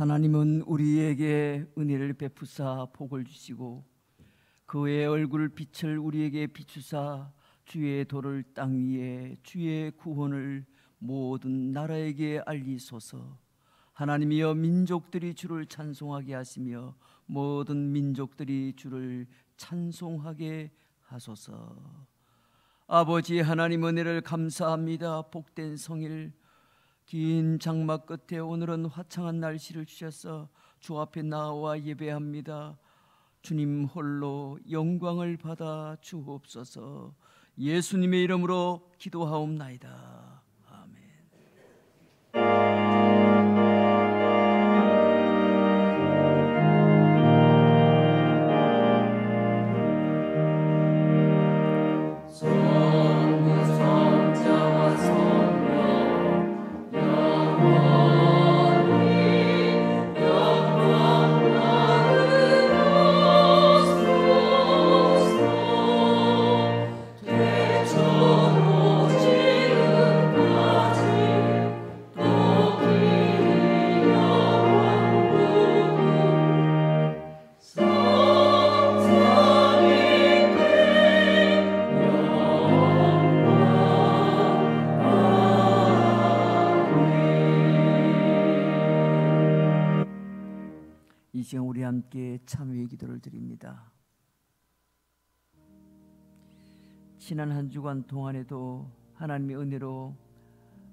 하나님은 우리에게 은혜를 베푸사 복을 주시고 그의 얼굴 빛을 우리에게 비추사 주의 도를 땅 위에 주의 구원을 모든 나라에게 알리소서. 하나님이여 민족들이 주를 찬송하게 하시며 모든 민족들이 주를 찬송하게 하소서. 아버지 하나님 은혜를 감사합니다. 복된 성일 긴 장막 끝에 오늘은 화창한 날씨를 주셔서 주 앞에 나와 예배합니다. 주님 홀로 영광을 받아 주옵소서. 예수님의 이름으로 기도하옵나이다. 아멘. 이 시간 우리 함께 참회의 기도를 드립니다. 지난 한 주간 동안에도 하나님의 은혜로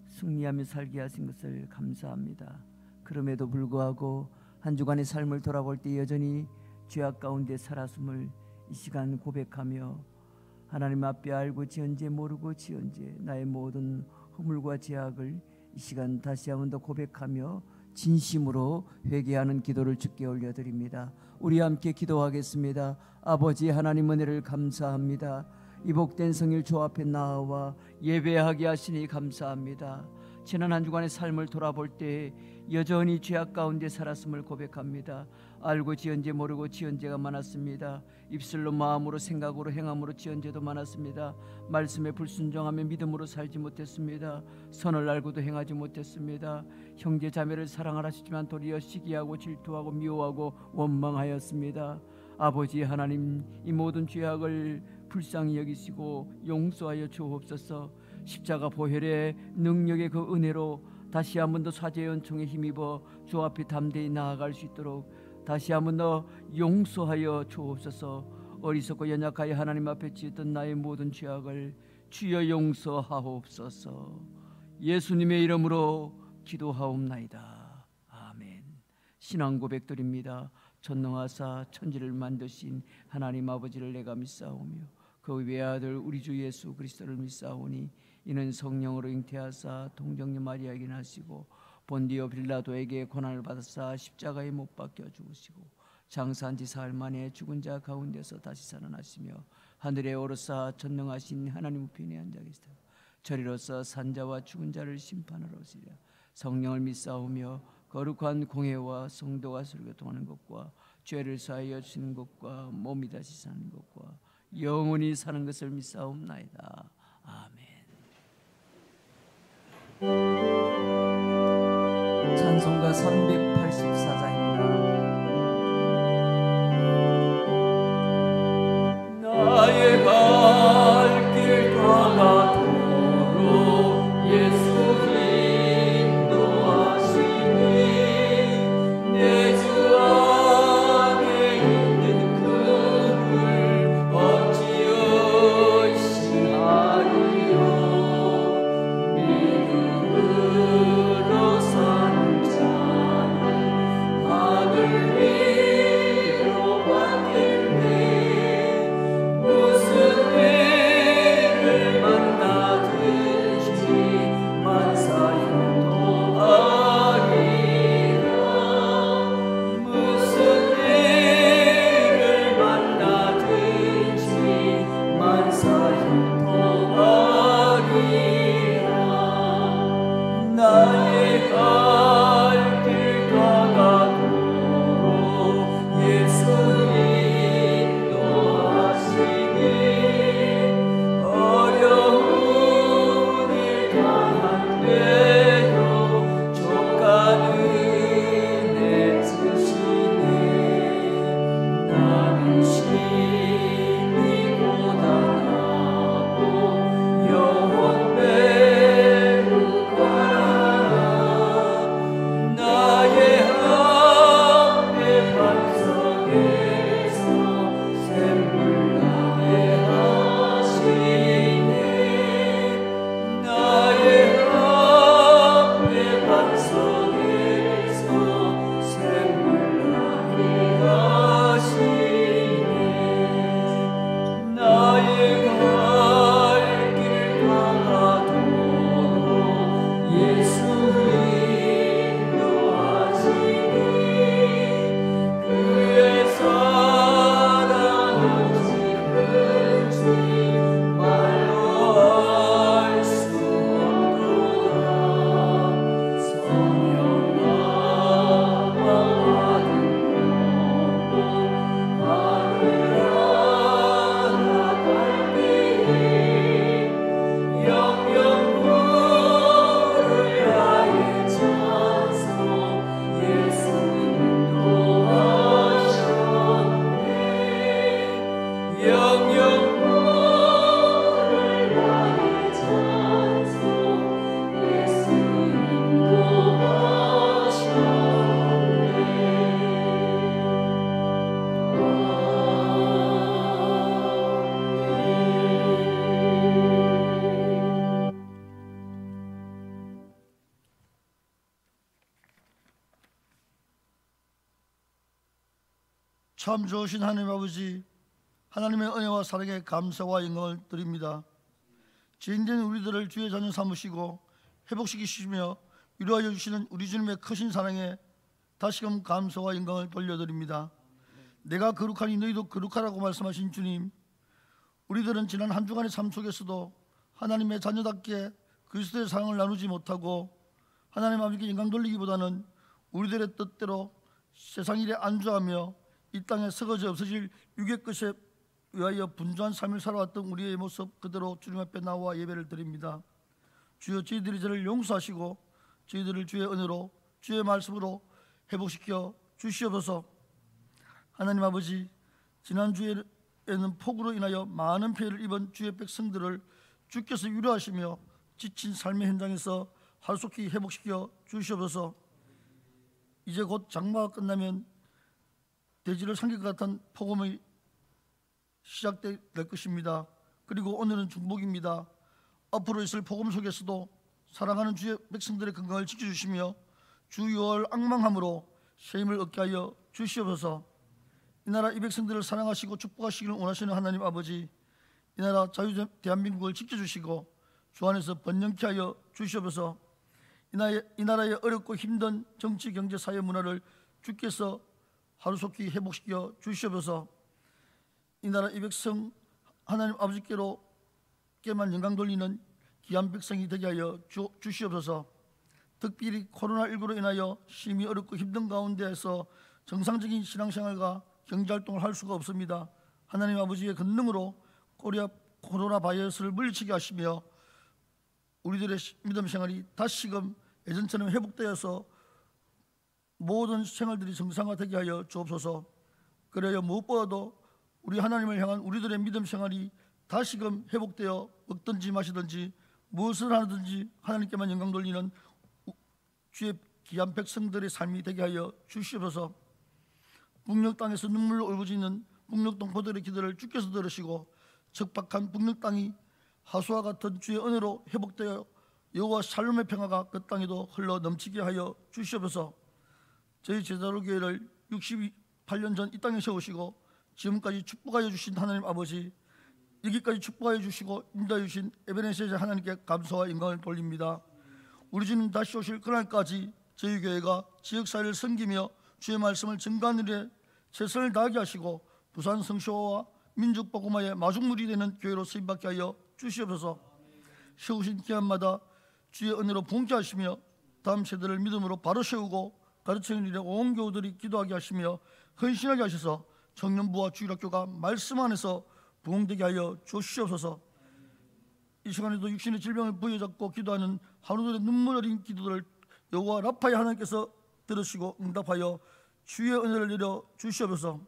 승리하며 살게 하신 것을 감사합니다. 그럼에도 불구하고 한 주간의 삶을 돌아볼 때 여전히 죄악 가운데 살았음을 이 시간 고백하며 하나님 앞에 알고 지은지 모르고 지은지 나의 모든 허물과 죄악을 이 시간 다시 한번 더 고백하며 진심으로 회개하는 기도를 주께 올려드립니다. 우리 함께 기도하겠습니다. 아버지 하나님 은혜를 감사합니다. 이 복된 성일 주 앞에 나와 예배하게 하시니 감사합니다. 지난 한 주간의 삶을 돌아볼 때 여전히 죄악 가운데 살았음을 고백합니다. 알고 지은 죄 모르고 지은 죄가 많았습니다. 입술로 마음으로 생각으로 행함으로 지은 죄도 많았습니다. 말씀에 불순종하며 믿음으로 살지 못했습니다. 선을 알고도 행하지 못했습니다. 형제 자매를 사랑하라 하시지만 도리어 시기하고 질투하고 미워하고 원망하였습니다. 아버지 하나님 이 모든 죄악을 불쌍히 여기시고 용서하여 주옵소서. 십자가 보혈의 능력의 그 은혜로 다시 한 번 더 사죄의 은총에 힘입어 주 앞에 담대히 나아갈 수 있도록 다시 한 번 더 용서하여 주옵소서. 어리석고 연약하여 하나님 앞에 지었던 나의 모든 죄악을 주여 용서하옵소서. 예수님의 이름으로 기도하옵나이다. 아멘. 신앙 고백드립니다. 전능하사 천지를 만드신 하나님 아버지를 내가 믿사오며 그 외아들 우리 주 예수 그리스도를 믿사오니 이는 성령으로 잉태하사 동정녀 마리아에게 나시고 본디오 빌라도에게 고난을 받으사 십자가에 못 박혀 죽으시고 장사한 지 사흘 만에 죽은 자 가운데서 다시 살아나시며 하늘에 오르사 전능하신 하나님 우편에 앉아 계시다. 저리로서 산자와 죽은 자를 심판하러 오시리라. 성령을 믿사오며 거룩한 공회와 성도가 설교통하는 것과 죄를 사하여 주시는 것과 몸이 다시 사는 것과 영원히 사는 것을 믿사옵나이다. 아멘. 찬송가 384장입니다. 나의 갈 길 가도록 예수 인도하시니 내 주 안에 있는 그를 어찌 의심하리요. 믿음으로 사는 자는 참 좋으신 하나님 아버지, 하나님의 은혜와 사랑에 감사와 영광을 드립니다. 죄인된 우리들을 주의 자녀 삼으시고 회복시키시며 위로하여 주시는 우리 주님의 크신 사랑에 다시금 감사와 영광을 돌려드립니다. 내가 거룩하니 너희도 거룩하라고 말씀하신 주님, 우리들은 지난 한 주간의 삶 속에서도 하나님의 자녀답게 그리스도의 사랑을 나누지 못하고 하나님 아버지께 영광 돌리기보다는 우리들의 뜻대로 세상 일에 안주하며 이 땅에 썩어져 없어질 육의 것에 위하여 분주한 삶을 살아왔던 우리의 모습 그대로 주님 앞에 나와 예배를 드립니다. 주여, 저희들이 저를 용서하시고 저희들을 주의 은혜로 주의 말씀으로 회복시켜 주시옵소서. 하나님 아버지, 지난주에는 폭우로 인하여 많은 피해를 입은 주의 백성들을 주께서 위로하시며 지친 삶의 현장에서 하루속히 회복시켜 주시옵소서. 이제 곧 장마가 끝나면 대지를 삼킬 것 같은 폭염이 시작될 것입니다. 그리고 오늘은 중복입니다. 앞으로 있을 폭염 속에서도 사랑하는 주의 백성들의 건강을 지켜주시며 주 6월 악망함으로 새 힘을 얻게 하여 주시옵소서. 이 나라 이 백성들을 사랑하시고 축복하시기를 원하시는 하나님 아버지, 이 나라 자유 대한민국을 지켜주시고 주 안에서 번영케 하여 주시옵소서. 이 나라의 어렵고 힘든 정치, 경제, 사회, 문화를 주께서 하루속히 회복시켜 주시옵소서. 이 나라 이 백성 하나님 아버지께로께만 영광 돌리는 귀한 백성이 되게 하여 주시옵소서. 특별히 코로나19로 인하여 심히 어렵고 힘든 가운데에서 정상적인 신앙생활과 경제활동을 할 수가 없습니다. 하나님 아버지의 권능으로 코로나 바이러스를 물리치게 하시며 우리들의 믿음 생활이 다시금 예전처럼 회복되어서 모든 생활들이 정상화되게 하여 주옵소서. 그래야 무엇보다도 우리 하나님을 향한 우리들의 믿음 생활이 다시금 회복되어 먹든지 마시든지 무엇을 하든지 하나님께만 영광 돌리는 주의 귀한 백성들의 삶이 되게 하여 주시옵소서. 북녘 땅에서 눈물로 울부짖는 북녘 동포들의 기도를 주께서 들으시고 적박한 북녘 땅이 하수와 같은 주의 은혜로 회복되어 여호와 샬롬의 평화가 그 땅에도 흘러 넘치게 하여 주시옵소서. 저희 제자로 교회를 68년 전 이 땅에 세우시고 지금까지 축복하여 주신 하나님 아버지, 여기까지 축복하여 주시고 인도하여 주신 에베네셀 하나님께 감사와 영광을 돌립니다. 우리 주님 다시 오실 그날까지 저희 교회가 지역사회를 섬기며 주의 말씀을 증거하는 일에 최선을 다하게 하시고 부산 성쇼와 민족복음화의 마중물이 되는 교회로 쓰임받게 하여 주시옵소서. 세우신 기한마다 주의 은혜로 봉케 하시며 다음 세대를 믿음으로 바로 세우고 가르치는 일에 온 교우들이 기도하게 하시며 헌신하게 하셔서 청년부와 주일학교가 말씀 안에서 부흥되게 하여 주시옵소서. 이 시간에도 육신의 질병을 부여잡고 기도하는 하루들의 눈물 어린 기도들을 여호와 라파의 하나님께서 들으시고 응답하여 주의 은혜를 내려 주시옵소서.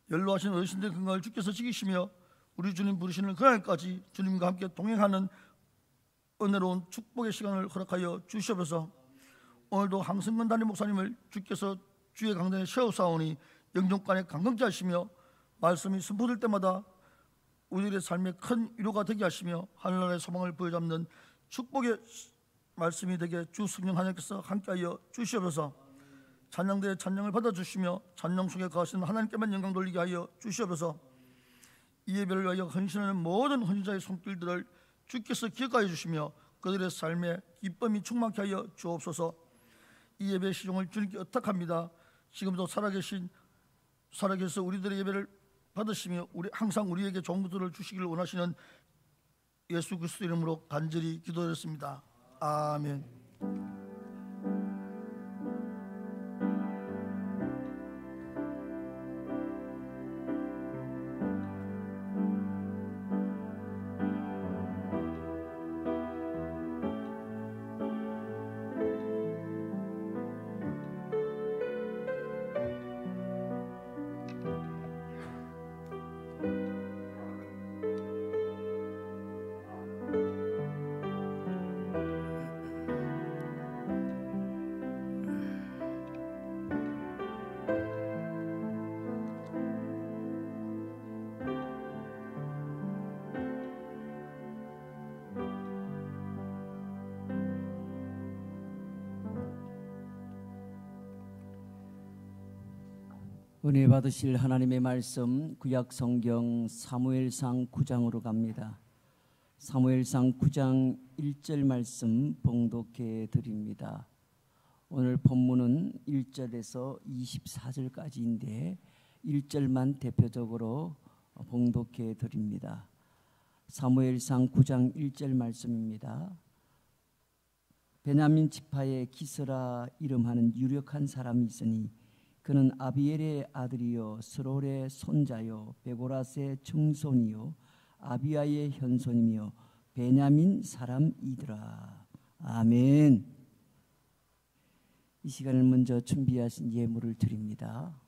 연로하신 어르신들의 건강을 주께서 지키시며 우리 주님 부르시는 그날까지 주님과 함께 동행하는 은혜로운 축복의 시간을 허락하여 주시옵소서. 오늘도 항성근 담임 목사님을 주께서 주의 강단에 세우사오니 영종간에 강건케 하시며 말씀이 선포될 때마다 우리들의 삶에 큰 위로가 되게 하시며 하늘나라의 소망을 부여잡는 축복의 말씀이 되게 주 성령 하나님께서 함께하여 주시옵소서. 찬양대의 찬양을 받아주시며 찬양 속에 거하시는 하나님께만 영광 돌리게 하여 주시옵소서. 이 예배를 위하여 헌신하는 모든 헌신자의 손길들을 주께서 기억하여 주시며 그들의 삶에 기쁨이 충만케 하여 주옵소서. 이 예배의 시종을 주님께 의탁합니다. 지금도 살아계셔 우리들의 예배를 받으시며 항상 우리에게 좋은 것들을 주시기를 원하시는 예수 그리스도 이름으로 간절히 기도드렸습니다. 아멘. 은혜 받으실 하나님의 말씀 구약 성경 사무엘상 9장으로 갑니다. 사무엘상 9장 1절 말씀 봉독해 드립니다. 오늘 본문은 1절에서 24절까지인데 1절만 대표적으로 봉독해 드립니다. 사무엘상 9장 1절 말씀입니다. 베냐민 지파의 기스라 이름하는 유력한 사람이 있으니 그는 아비엘의 아들이요 스롤의 손자요 베고라스의 증손이요 아비아의 현손이며 베냐민 사람이더라. 아멘. 이 시간을 먼저 준비하신 예물을 드립니다.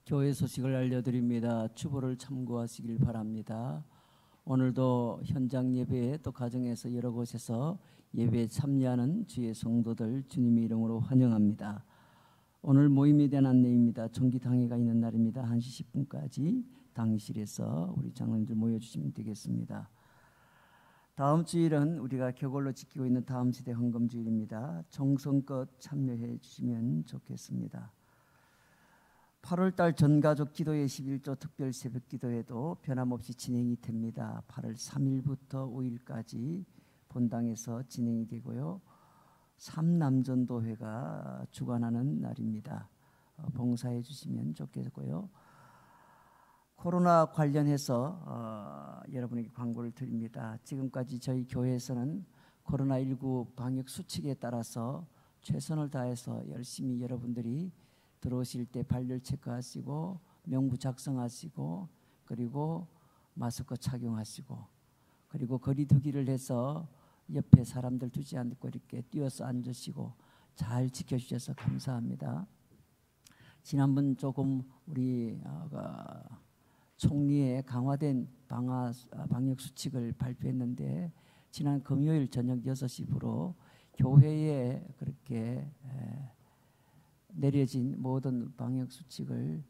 교회 소식을 알려드립니다. 추보를 참고하시길 바랍니다. 오늘도 현장 예배에 또 가정에서 여러 곳에서 예배에 참여하는 주의 성도들 주님의 이름으로 환영합니다. 오늘 모임에 대한 안내입니다. 정기당회가 있는 날입니다. 1시 10분까지 당실에서 우리 장로님들 모여주시면 되겠습니다. 다음 주일은 우리가 격월로 지키고 있는 다음 시대 헌금주일입니다. 정성껏 참여해 주시면 좋겠습니다. 8월달 전가족 기도회 11조 특별 새벽 기도회도 변함없이 진행이 됩니다. 8월 3일부터 5일까지 본당에서 진행이 되고요. 3남전도회가 주관하는 날입니다. 봉사해 주시면 좋겠고요. 코로나 관련해서 여러분에게 광고를 드립니다. 지금까지 저희 교회에서는 코로나19 방역 수칙에 따라서 최선을 다해서 열심히 여러분들이 들어오실 때 발열 체크하시고 명부 작성하시고 그리고 마스크 착용하시고 그리고 거리 두기를 해서 옆에 사람들 두지 않고 이렇게 뛰어서 앉으시고 잘 지켜주셔서 감사합니다. 지난번 조금 우리 총리의 강화된 방역 수칙을 발표했는데 지난 금요일 저녁 6시부로 교회에 그렇게 내려진 모든 방역 수칙을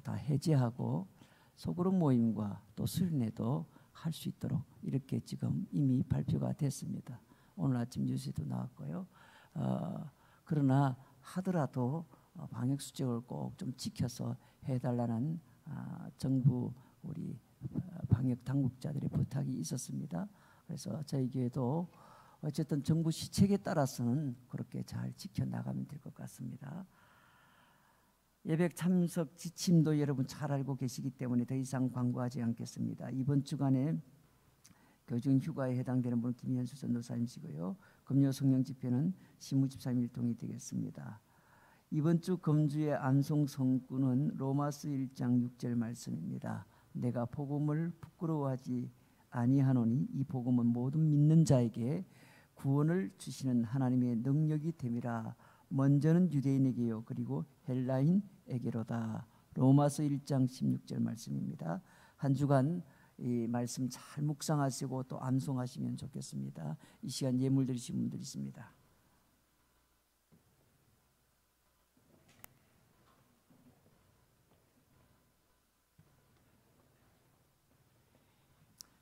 다 해제하고 소그룹 모임과 또 수련회도 할 수 있도록 이렇게 지금 이미 발표가 됐습니다. 오늘 아침 뉴스에도 나왔고요. 그러나 하더라도 방역 수칙을 꼭 좀 지켜서 해달라는 정부 우리 방역 당국자들의 부탁이 있었습니다. 그래서 저희 교회도 어쨌든 정부 시책에 따라서는 그렇게 잘 지켜나가면 될 것 같습니다. 예배 참석 지침도 여러분 잘 알고 계시기 때문에 더 이상 광고하지 않겠습니다. 이번 주간에 교중 휴가에 해당되는 분은 김현수 전도사님이시고요. 금요 성령 집회는 시무 집사님 일동이 되겠습니다. 이번 주 금주의 암송 성구는 로마서 1장 6절 말씀입니다. 내가 복음을 부끄러워하지 아니하노니 이 복음은 모든 믿는 자에게 구원을 주시는 하나님의 능력이 됨이라. 먼저는 유대인에게요 그리고 헬라인에게로다. 로마서 1장 16절 말씀입니다. 한 주간 이 말씀 잘 묵상하시고 또 암송하시면 좋겠습니다. 이 시간 예물 드리신 분들 있습니다.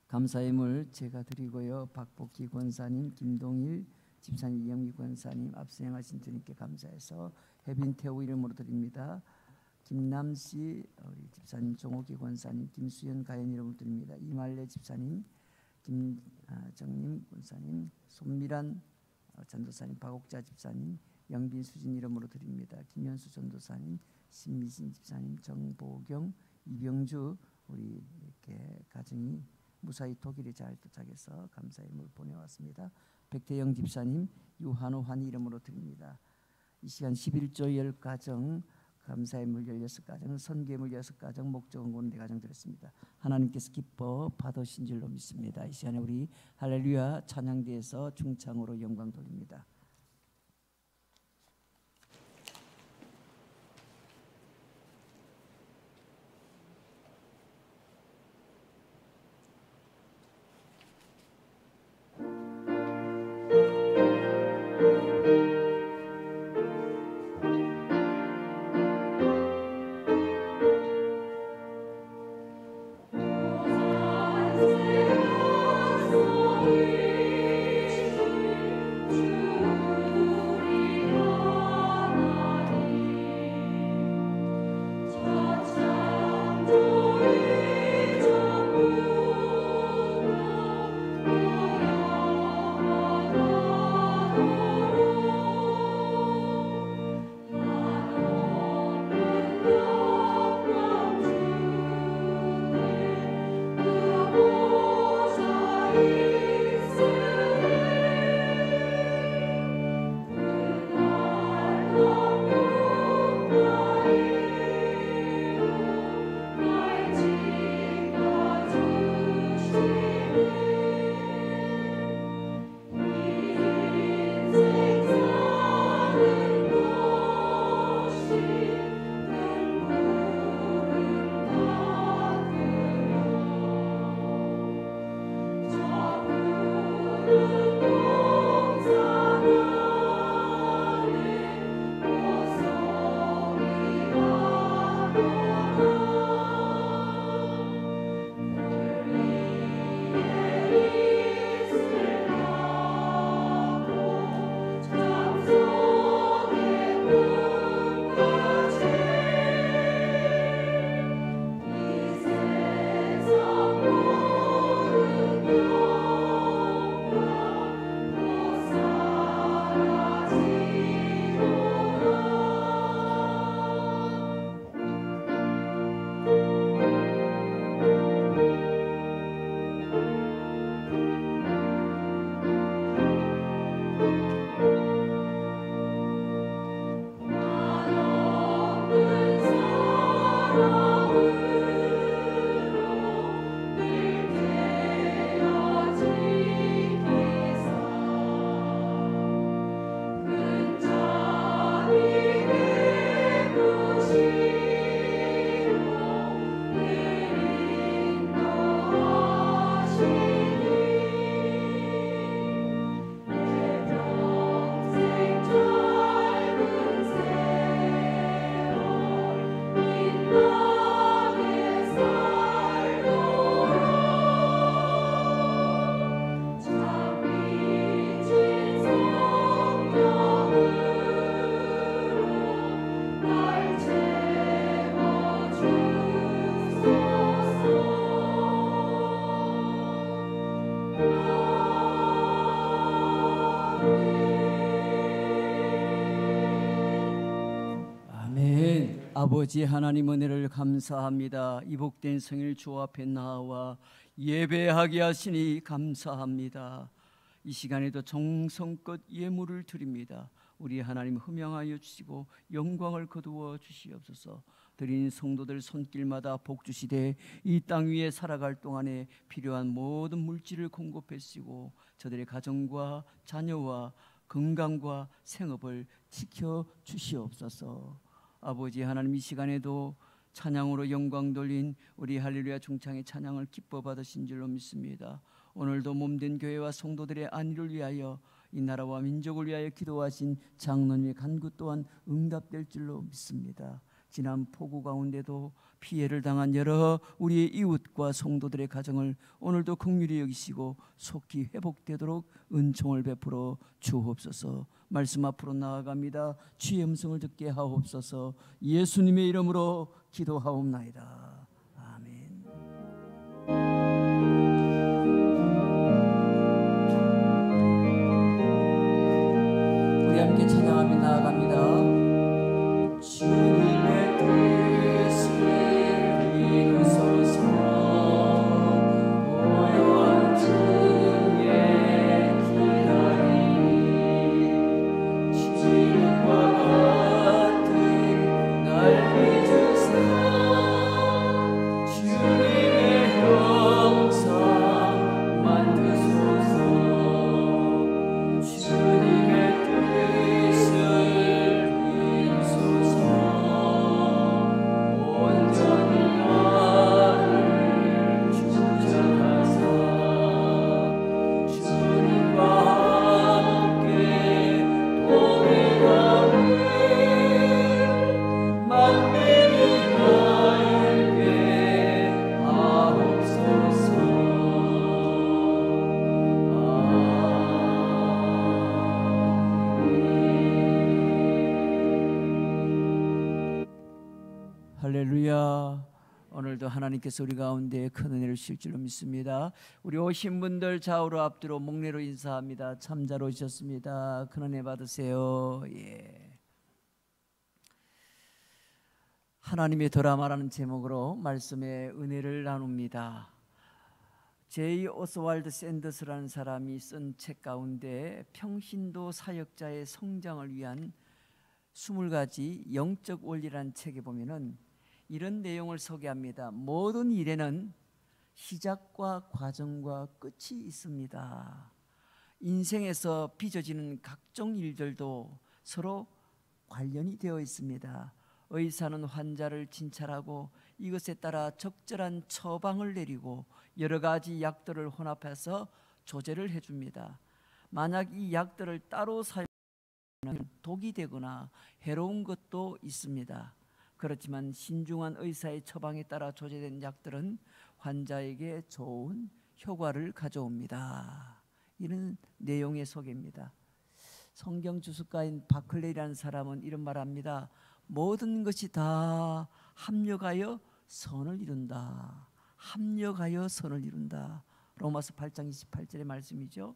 감사 예물 제가 드리고요. 박복희 권사님, 김동일 집사님, 이영미 권사님 앞서 행하신 주님께 감사해서 해빈태우 이름으로 드립니다. 김남씨 우리 집사님, 종옥기 권사님, 김수연 가연 이름으로 드립니다. 이말래 집사님, 김정림 권사님, 손미란 전도사님, 박옥자 집사님, 영빈수진 이름으로 드립니다. 김현수 전도사님, 신미신 집사님, 정보경, 이병주 우리 이렇게 가정이 무사히 독일에 잘 도착해서 감사의 물 보내왔습니다. 백태영 집사님, 유한호 환희 이름으로 드립니다. 이 시간 11조 10가정, 감사의 물 16가정, 선교의 물 6가정, 목적원군 4가정 드렸습니다. 하나님께서 기뻐 받으신 줄로 믿습니다. 이 시간에 우리 할렐루야 찬양대에서 중창으로 영광 돌립니다. 아버지 하나님 은혜를 감사합니다. 이 복된 성일 주 앞에 나와 예배하게 하시니 감사합니다. 이 시간에도 정성껏 예물을 드립니다. 우리 하나님 흠양하여 주시고 영광을 거두어 주시옵소서. 드린 성도들 손길마다 복 주시되 이 땅 위에 살아갈 동안에 필요한 모든 물질을 공급해 주시고 저들의 가정과 자녀와 건강과 생업을 지켜 주시옵소서. 아버지 하나님 이 시간에도 찬양으로 영광 돌린 우리 할렐루야 중창의 찬양을 기뻐 받으신 줄로 믿습니다. 오늘도 몸된 교회와 성도들의 안위를 위하여 이 나라와 민족을 위하여 기도하신 장로님의 간구 또한 응답될 줄로 믿습니다. 지난 폭우 가운데도 피해를 당한 여러 우리의 이웃과 성도들의 가정을 오늘도 긍휼히 여기시고 속히 회복되도록 은총을 베풀어 주옵소서. 말씀 앞으로 나아갑니다. 주의 음성을 듣게 하옵소서. 예수님의 이름으로 기도하옵나이다. 아멘. 우리 함께 찬양하며 나아갑니다. 주님의 뜻을 이루소서. 할렐루야. 오늘도 하나님께서 우리 가운데 큰 은혜를 주실 줄로 믿습니다. 우리 오신 분들 좌우로 앞뒤로 목례로 인사합니다. 참 잘 오셨습니다. 큰 은혜 받으세요. 예. 하나님의 드라마라는 제목으로 말씀의 은혜를 나눕니다. 제이 오스왈드 샌더스라는 사람이 쓴 책 가운데 평신도 사역자의 성장을 위한 20가지 영적 원리라는 책에 보면은 이런 내용을 소개합니다. 모든 일에는 시작과 과정과 끝이 있습니다. 인생에서 빚어지는 각종 일들도 서로 관련이 되어 있습니다. 의사는 환자를 진찰하고 이것에 따라 적절한 처방을 내리고 여러 가지 약들을 혼합해서 조제를 해줍니다. 만약 이 약들을 따로 사용하면 독이 되거나 해로운 것도 있습니다. 그렇지만 신중한 의사의 처방에 따라 조제된 약들은 환자에게 좋은 효과를 가져옵니다. 이런 내용의 소개입니다. 성경 주석가인 바클레이라는 사람은 이런 말합니다. 모든 것이 다 합력하여 선을 이룬다. 합력하여 선을 이룬다. 로마서 8장 28절의 말씀이죠.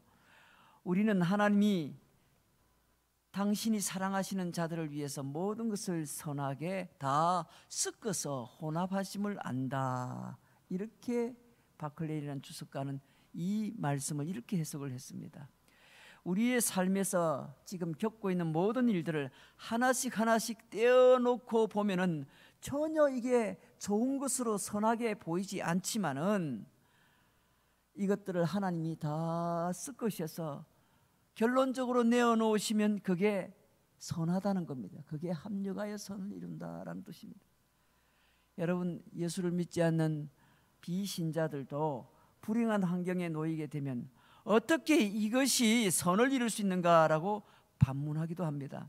우리는 하나님이 당신이 사랑하시는 자들을 위해서 모든 것을 선하게 다 섞어서 혼합하심을 안다. 이렇게 바클레이라는 주석가는 이 말씀을 이렇게 해석을 했습니다. 우리의 삶에서 지금 겪고 있는 모든 일들을 하나씩 하나씩 떼어놓고 보면은 전혀 이게 좋은 것으로 선하게 보이지 않지만은 이것들을 하나님이 다 섞으셔서 결론적으로 내어놓으시면 그게 선하다는 겁니다. 그게 합력하여 선을 이룬다라는 뜻입니다. 여러분, 예수를 믿지 않는 비신자들도 불행한 환경에 놓이게 되면 어떻게 이것이 선을 이룰 수 있는가라고 반문하기도 합니다.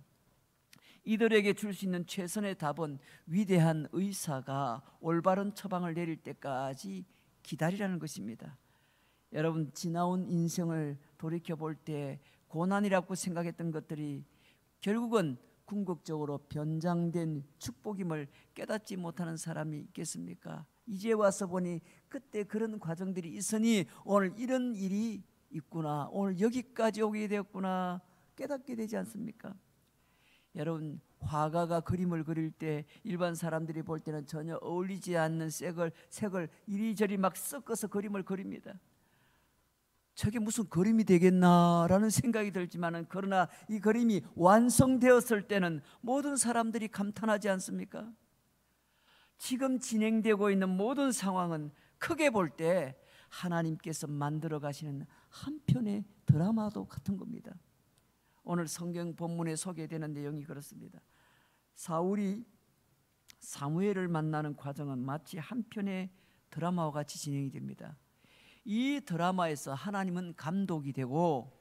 이들에게 줄 수 있는 최선의 답은 위대한 의사가 올바른 처방을 내릴 때까지 기다리라는 것입니다. 여러분, 지나온 인생을 돌이켜볼 때 고난이라고 생각했던 것들이 결국은 궁극적으로 변장된 축복임을 깨닫지 못하는 사람이 있겠습니까? 이제 와서 보니 그때 그런 과정들이 있으니 오늘 이런 일이 있구나, 오늘 여기까지 오게 되었구나 깨닫게 되지 않습니까? 여러분, 화가가 그림을 그릴 때 일반 사람들이 볼 때는 전혀 어울리지 않는 색을 이리저리 막 섞어서 그림을 그립니다. 저게 무슨 그림이 되겠나라는 생각이 들지만은 그러나 이 그림이 완성되었을 때는 모든 사람들이 감탄하지 않습니까? 지금 진행되고 있는 모든 상황은 크게 볼 때 하나님께서 만들어 가시는 한 편의 드라마도 같은 겁니다. 오늘 성경 본문에 소개되는 내용이 그렇습니다. 사울이 사무엘을 만나는 과정은 마치 한 편의 드라마와 같이 진행이 됩니다. 이 드라마에서 하나님은 감독이 되고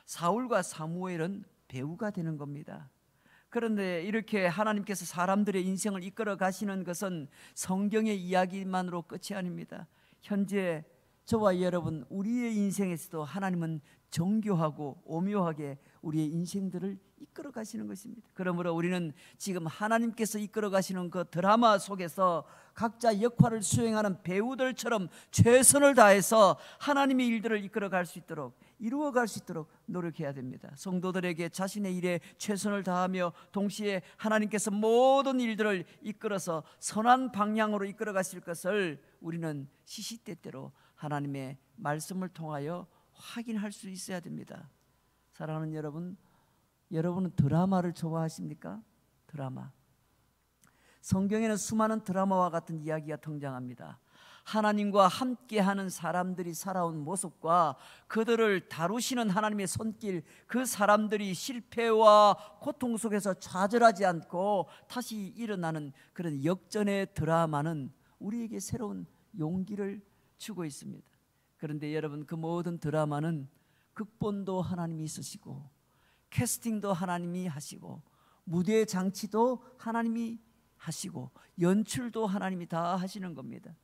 사울과 사무엘은 배우가 되는 겁니다. 그런데 이렇게 하나님께서 사람들의 인생을 이끌어 가시는 것은 성경의 이야기만으로 끝이 아닙니다. 현재 저와 여러분, 우리의 인생에서도 하나님은 정교하고 오묘하게 우리의 인생들을 이끌어 가시는 것입니다. 그러므로 우리는 지금 하나님께서 이끌어 가시는 그 드라마 속에서 각자 역할을 수행하는 배우들처럼 최선을 다해서 하나님의 일들을 이끌어 갈 수 있도록, 이루어 갈 수 있도록 노력해야 됩니다. 성도들에게 자신의 일에 최선을 다하며 동시에 하나님께서 모든 일들을 이끌어서 선한 방향으로 이끌어 가실 것을 우리는 시시때때로 하나님의 말씀을 통하여 확인할 수 있어야 됩니다. 사랑하는 여러분, 여러분은 드라마를 좋아하십니까? 드라마. 성경에는 수많은 드라마와 같은 이야기가 등장합니다. 하나님과 함께하는 사람들이 살아온 모습과 그들을 다루시는 하나님의 손길, 그 사람들이 실패와 고통 속에서 좌절하지 않고 다시 일어나는 그런 역전의 드라마는 우리에게 새로운 용기를 주고 있습니다. 그런데 여러분, 그 모든 드라마는 극본도 하나님이 있으시고 캐스팅도 하나님이 하시고 무대 장치도 하나님이 하시고 연출도 하나님이 다 하시는 겁니다.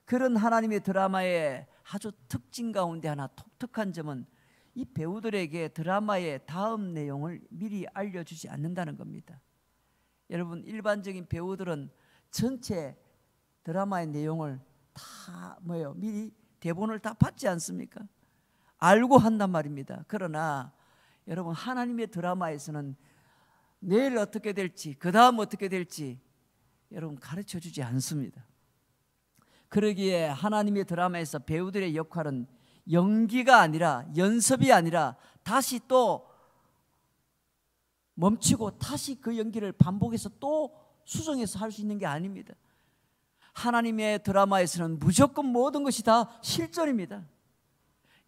그런 하나님의 드라마의 아주 특징 가운데 하나 독특한 점은 이 배우들에게 드라마의 다음 내용을 미리 알려주지 않는다는 겁니다. 여러분, 일반적인 배우들은 전체 드라마의 내용을 다 미리 대본을 다 받지 않습니까? 알고 한단 말입니다. 그러나 여러분, 하나님의 드라마에서는 내일 어떻게 될지, 그 다음 어떻게 될지 여러분 가르쳐 주지 않습니다. 그러기에 하나님의 드라마에서 배우들의 역할은 연기가 아니라, 연습이 아니라 다시 또 멈추고 다시 그 연기를 반복해서 또 수정해서 할 수 있는 게 아닙니다. 하나님의 드라마에서는 무조건 모든 것이 다 실전입니다.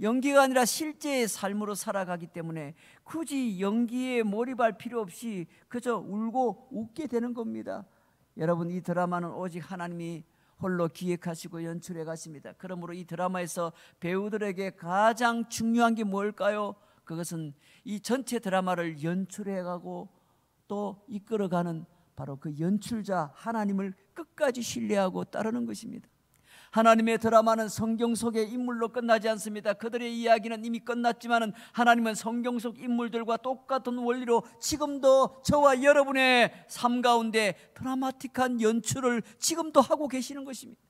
연기가 아니라 실제의 삶으로 살아가기 때문에 굳이 연기에 몰입할 필요 없이 그저 울고 웃게 되는 겁니다. 여러분, 이 드라마는 오직 하나님이 홀로 기획하시고 연출해 가십니다. 그러므로 이 드라마에서 배우들에게 가장 중요한 게 뭘까요? 그것은 이 전체 드라마를 연출해 가고 또 이끌어가는 바로 그 연출자 하나님을 끝까지 신뢰하고 따르는 것입니다. 하나님의 드라마는 성경 속의 인물로 끝나지 않습니다. 그들의 이야기는 이미 끝났지만 하나님은 성경 속 인물들과 똑같은 원리로 지금도 저와 여러분의 삶 가운데 드라마틱한 연출을 지금도 하고 계시는 것입니다.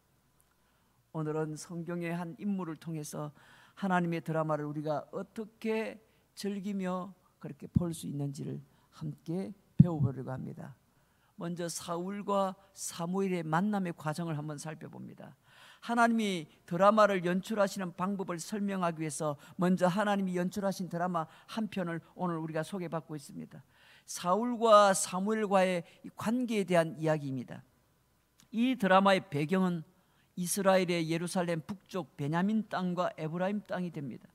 오늘은 성경의 한 인물을 통해서 하나님의 드라마를 우리가 어떻게 즐기며 그렇게 볼 수 있는지를 함께 배워보려고 합니다. 먼저 사울과 사무엘의 만남의 과정을 한번 살펴봅니다. 하나님이 드라마를 연출하시는 방법을 설명하기 위해서 먼저 하나님이 연출하신 드라마 한 편을 오늘 우리가 소개받고 있습니다. 사울과 사무엘과의 관계에 대한 이야기입니다. 이 드라마의 배경은 이스라엘의 예루살렘 북쪽 베냐민 땅과 에브라임 땅이 됩니다.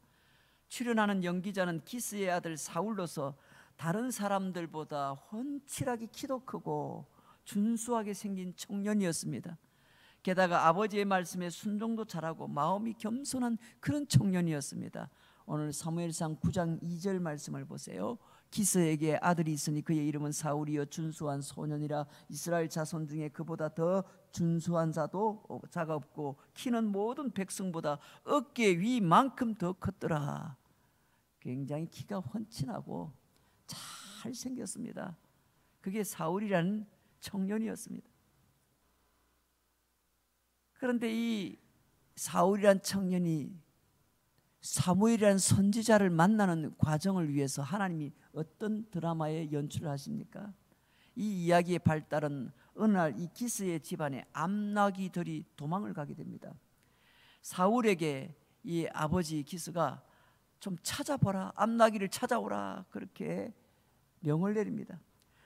출연하는 연기자는 기스의 아들 사울로서 다른 사람들보다 훤칠하게 키도 크고 준수하게 생긴 청년이었습니다. 게다가 아버지의 말씀에 순종도 잘하고 마음이 겸손한 그런 청년이었습니다. 오늘 사무엘상 9장 2절 말씀을 보세요. 기스에게 아들이 있으니 그의 이름은 사울이요 준수한 소년이라. 이스라엘 자손 중에 그보다 더 준수한 자가 없고 키는 모든 백성보다 어깨 위만큼 더 컸더라. 굉장히 키가 훤칠하고 잘생겼습니다. 그게 사울이라는 청년이었습니다. 그런데 이 사울이란 청년이 사무엘이라는 선지자를 만나는 과정을 위해서 하나님이 어떤 드라마에 연출을 하십니까? 이 이야기의 발달은 어느 날 이 기스의 집안에 암나귀들이 도망을 가게 됩니다. 사울에게 이 아버지 기스가 좀 찾아보라, 암나귀를 찾아오라, 그렇게 명을 내립니다.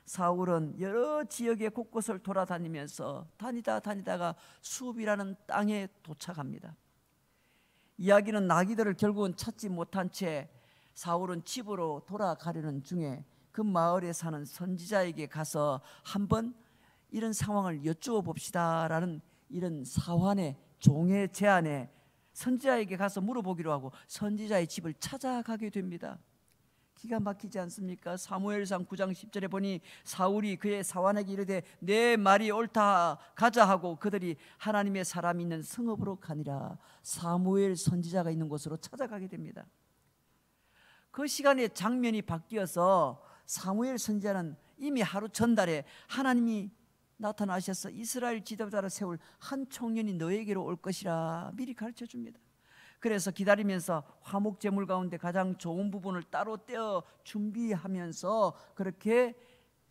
사울은 여러 지역의 곳곳을 돌아다니면서 다니다가 수읍이라는 땅에 도착합니다. 이야기는 나귀들을 결국은 찾지 못한 채 사울은 집으로 돌아가려는 중에 그 마을에 사는 선지자에게 가서 한번 이런 상황을 여쭈어 봅시다라는 이런 사환의 종의 제안에 선지자에게 가서 물어보기로 하고 선지자의 집을 찾아가게 됩니다. 기가 막히지 않습니까? 사무엘상 9장 10절에 보니 사울이 그의 사환에게 이르되 내 말이 옳다, 가자 하고 그들이 하나님의 사람이 있는 성읍으로 가니라. 사무엘 선지자가 있는 곳으로 찾아가게 됩니다. 그 시간에 장면이 바뀌어서 사무엘 선지자는 이미 하루 전달에 하나님이 나타나셔서 이스라엘 지도자를 세울 한 청년이 너에게로 올 것이라 미리 가르쳐 줍니다. 그래서 기다리면서 화목 제물 가운데 가장 좋은 부분을 따로 떼어 준비하면서 그렇게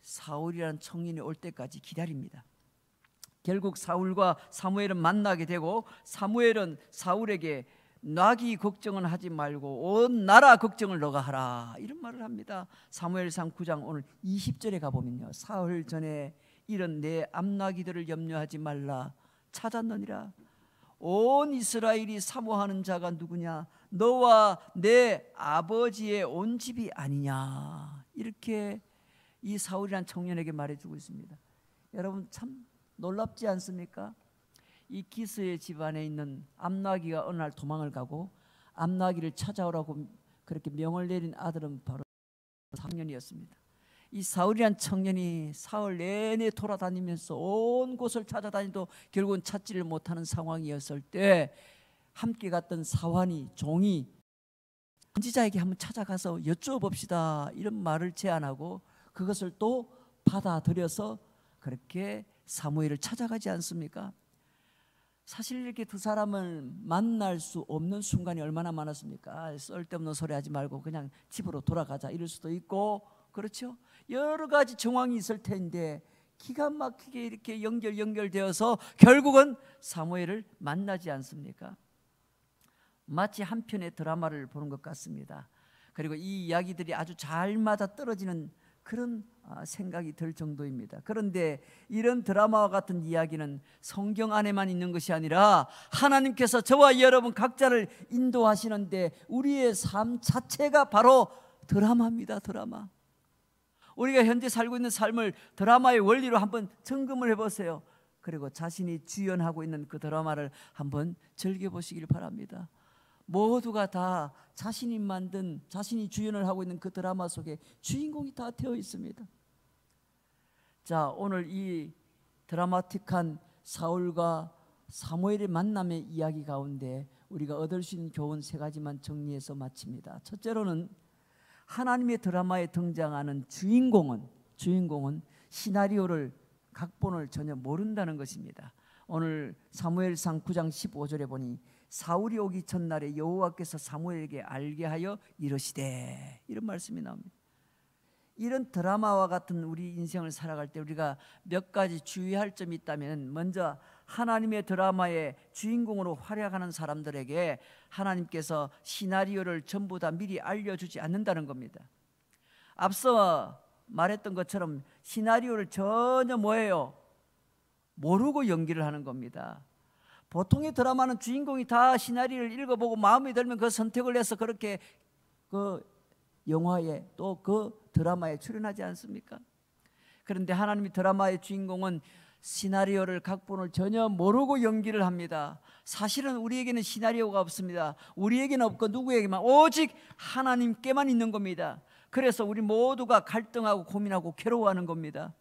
사울이라는 청년이 올 때까지 기다립니다. 결국 사울과 사무엘은 만나게 되고 사무엘은 사울에게 나귀 걱정은 하지 말고 온 나라 걱정을 너가 하라, 이런 말을 합니다. 사무엘상 9장 오늘 20절에 가보면요, 사흘 전에 이런 내 암나귀들을 염려하지 말라, 찾았느니라. 온 이스라엘이 사모하는 자가 누구냐? 너와 내 아버지의 온 집이 아니냐. 이렇게 이 사울이라는 청년에게 말해주고 있습니다. 여러분 참 놀랍지 않습니까? 이 기스의 집안에 있는 암나귀가 어느 날 도망을 가고 암나귀를 찾아오라고 그렇게 명을 내린 아들은 바로 청년이었습니다. 이 사울이란 청년이 사흘 내내 돌아다니면서 온 곳을 찾아다니도 결국은 찾지를 못하는 상황이었을 때 함께 갔던 사환이 종이 선지자에게 한번 찾아가서 여쭈어봅시다, 이런 말을 제안하고 그것을 또 받아들여서 그렇게 사무엘을 찾아가지 않습니까? 사실 이렇게 두 사람을 만날 수 없는 순간이 얼마나 많았습니까? 쓸데없는 소리 하지 말고 그냥 집으로 돌아가자 이럴 수도 있고, 그렇죠? 여러 가지 정황이 있을 텐데 기가 막히게 이렇게 연결되어서 결국은 사무엘을 만나지 않습니까? 마치 한 편의 드라마를 보는 것 같습니다. 그리고 이 이야기들이 아주 잘 맞아떨어지는 그런 생각이 들 정도입니다. 그런데 이런 드라마와 같은 이야기는 성경 안에만 있는 것이 아니라 하나님께서 저와 여러분 각자를 인도하시는데 우리의 삶 자체가 바로 드라마입니다. 드라마. 우리가 현재 살고 있는 삶을 드라마의 원리로 한번 점검을 해보세요. 그리고 자신이 주연하고 있는 그 드라마를 한번 즐겨보시길 바랍니다. 모두가 다 자신이 만든, 자신이 주연을 하고 있는 그 드라마 속에 주인공이 다 되어 있습니다. 자, 오늘 이 드라마틱한 사울과 사무엘의 만남의 이야기 가운데 우리가 얻을 수 있는 교훈 세 가지만 정리해서 마칩니다. 첫째로는 하나님의 드라마에 등장하는 주인공은 시나리오를, 각본을 전혀 모른다는 것입니다. 오늘 사무엘상 9장 15절에 보니 사울이 오기 전날에 여호와께서 사무엘에게 알게 하여 이르시되, 이런 말씀이 나옵니다. 이런 드라마와 같은 우리 인생을 살아갈 때 우리가 몇 가지 주의할 점이 있다면, 먼저 하나님의 드라마의 주인공으로 활약하는 사람들에게 하나님께서 시나리오를 전부 다 미리 알려주지 않는다는 겁니다. 앞서 말했던 것처럼 시나리오를 전혀 모르고 연기를 하는 겁니다. 보통의 드라마는 주인공이 다 시나리오를 읽어보고 마음에 들면 그 선택을 해서 그렇게 그 영화에 또 그 드라마에 출연하지 않습니까? 그런데 하나님의 드라마의 주인공은 시나리오를, 각본을 전혀 모르고 연기를 합니다. 사실은 우리에게는 시나리오가 없습니다. 우리에게는 없고 누구에게만, 오직 하나님께만 있는 겁니다. 그래서 우리 모두가 갈등하고 고민하고 괴로워하는 겁니다.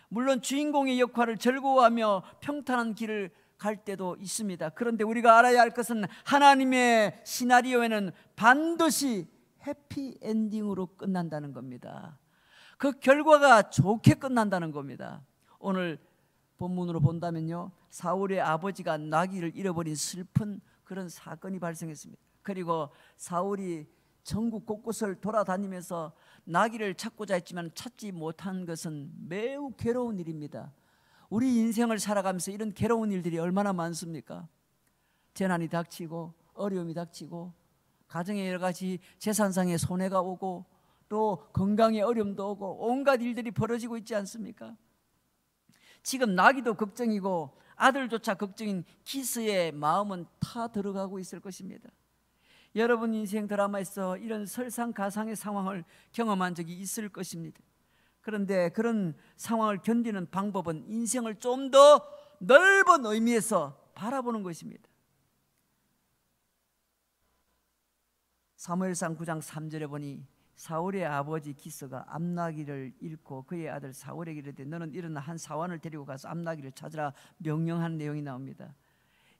물론 주인공의 역할을 즐거워하며 평탄한 길을 갈 때도 있습니다. 그런데 우리가 알아야 할 것은 하나님의 시나리오에는 반드시 해피엔딩으로 끝난다는 겁니다. 그 결과가 좋게 끝난다는 겁니다. 오늘 본문으로 본다면요, 사울의 아버지가 나귀를 잃어버린 슬픈 그런 사건이 발생했습니다. 그리고 사울이 전국 곳곳을 돌아다니면서 나귀를 찾고자 했지만 찾지 못한 것은 매우 괴로운 일입니다. 우리 인생을 살아가면서 이런 괴로운 일들이 얼마나 많습니까? 재난이 닥치고 어려움이 닥치고 가정에 여러 가지 재산상의 손해가 오고 또 건강에 어려움도 오고 온갖 일들이 벌어지고 있지 않습니까? 지금 나기도 걱정이고 아들조차 걱정인 기스의 마음은 타 들어가고 있을 것입니다. 여러분 인생 드라마에서 이런 설상가상의 상황을 경험한 적이 있을 것입니다. 그런데 그런 상황을 견디는 방법은 인생을 좀 더 넓은 의미에서 바라보는 것입니다. 사무엘상 9장 3절에 보니 사울의 아버지 기스가 암나기를 잃고 그의 아들 사울에게 이르되 너는 일어나 한 사환을 데리고 가서 암나기를 찾으라 명령한 내용이 나옵니다.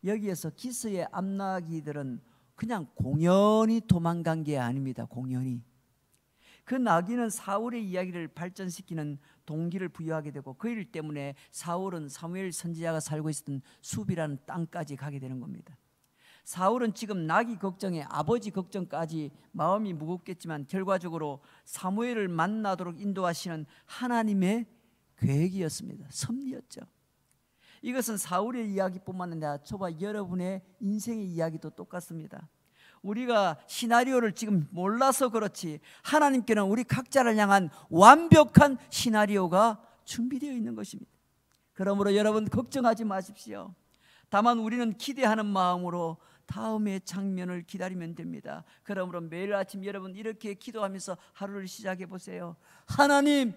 여기에서 기스의 암나기들은 그냥 공연히 도망간 게 아닙니다. 공연히. 그 나귀는 사울의 이야기를 발전시키는 동기를 부여하게 되고 그 일 때문에 사울은 사무엘 선지자가 살고 있었던 숲이라는 땅까지 가게 되는 겁니다. 사울은 지금 나귀 걱정에 아버지 걱정까지 마음이 무겁겠지만 결과적으로 사무엘을 만나도록 인도하시는 하나님의 계획이었습니다. 섭리였죠. 이것은 사울의 이야기뿐만 아니라 저와 여러분의 인생의 이야기도 똑같습니다. 우리가 시나리오를 지금 몰라서 그렇지 하나님께는 우리 각자를 향한 완벽한 시나리오가 준비되어 있는 것입니다. 그러므로 여러분 걱정하지 마십시오. 다만 우리는 기대하는 마음으로 다음의 장면을 기다리면 됩니다. 그러므로 매일 아침 여러분 이렇게 기도하면서 하루를 시작해 보세요. 하나님,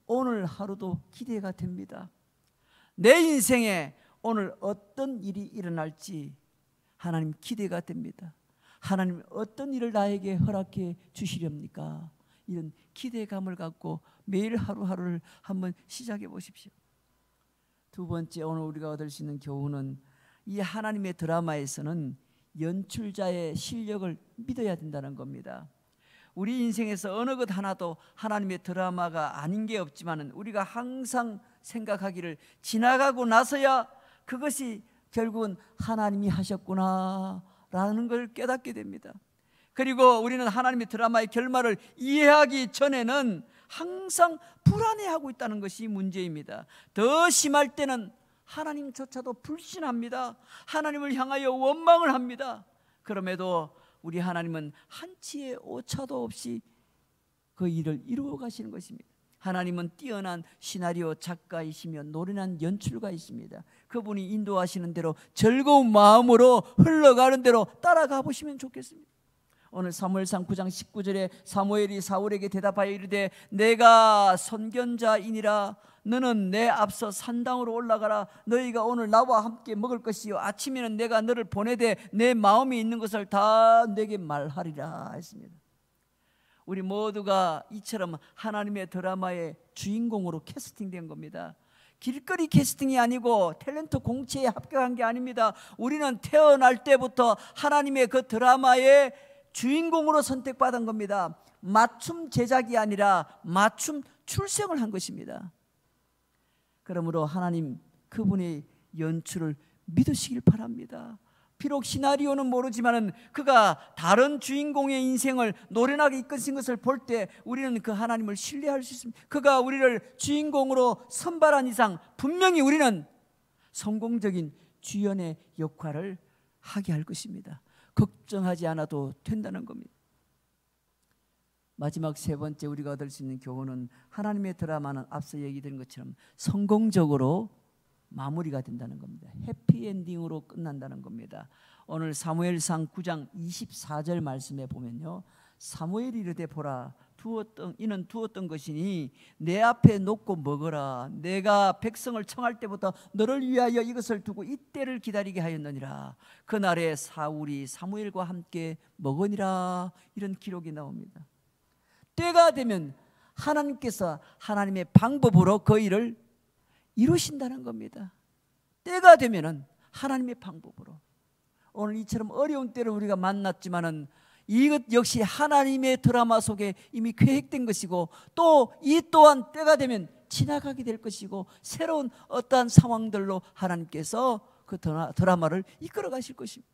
오늘 하루도 기대가 됩니다. 내 인생에 오늘 어떤 일이 일어날지 하나님 기대가 됩니다. 하나님 어떤 일을 나에게 허락해 주시렵니까? 이런 기대감을 갖고 매일 하루하루를 한번 시작해 보십시오. 두 번째, 오늘 우리가 얻을 수 있는 교훈은 이 하나님의 드라마에서는 연출자의 실력을 믿어야 된다는 겁니다. 우리 인생에서 어느 것 하나도 하나님의 드라마가 아닌 게 없지만 우리가 항상 생각하기를 지나가고 나서야 그것이 결국은 하나님이 하셨구나라는 걸 깨닫게 됩니다. 그리고 우리는 하나님의 드라마의 결말을 이해하기 전에는 항상 불안해하고 있다는 것이 문제입니다. 더 심할 때는 하나님조차도 불신합니다. 하나님을 향하여 원망을 합니다. 그럼에도 우리 하나님은 한치의 오차도 없이 그 일을 이루어 가시는 것입니다. 하나님은 뛰어난 시나리오 작가이시며 노련한 연출가이십니다. 그분이 인도하시는 대로 즐거운 마음으로 흘러가는 대로 따라가 보시면 좋겠습니다. 오늘 사무엘상 9장 19절에 사무엘이 사울에게 대답하여 이르되 내가 선견자이니라 너는 내 앞서 산당으로 올라가라. 너희가 오늘 나와 함께 먹을 것이요 아침에는 내가 너를 보내되 내 마음에 있는 것을 다 내게 말하리라 했습니다. 우리 모두가 이처럼 하나님의 드라마의 주인공으로 캐스팅된 겁니다. 길거리 캐스팅이 아니고 탤런트 공채에 합격한 게 아닙니다. 우리는 태어날 때부터 하나님의 그 드라마의 주인공으로 선택받은 겁니다. 맞춤 제작이 아니라 맞춤 출생을 한 것입니다. 그러므로 하나님 그분의 연출을 믿으시길 바랍니다. 비록 시나리오는 모르지만은 그가 다른 주인공의 인생을 노련하게 이끄신 것을 볼 때 우리는 그 하나님을 신뢰할 수 있습니다. 그가 우리를 주인공으로 선발한 이상 분명히 우리는 성공적인 주연의 역할을 하게 할 것입니다. 걱정하지 않아도 된다는 겁니다. 마지막 세 번째 우리가 얻을 수 있는 교훈은 하나님의 드라마는 앞서 얘기드린 것처럼 성공적으로 마무리가 된다는 겁니다. 해피엔딩으로 끝난다는 겁니다. 오늘 사무엘상 9장 24절 말씀에 보면요, 사무엘이 이르되 보라 이는 두었던 것이니 내 앞에 놓고 먹어라. 내가 백성을 청할 때부터 너를 위하여 이것을 두고 이때를 기다리게 하였느니라. 그날에 사울이 사무엘과 함께 먹으니라. 이런 기록이 나옵니다. 때가 되면 하나님께서 하나님의 방법으로 그 일을 이루신다는 겁니다. 때가 되면은 하나님의 방법으로. 오늘 이처럼 어려운 때를 우리가 만났지만은 이것 역시 하나님의 드라마 속에 이미 계획된 것이고 또 이 또한 때가 되면 지나가게 될 것이고 새로운 어떠한 상황들로 하나님께서 그 드라마를 이끌어 가실 것입니다.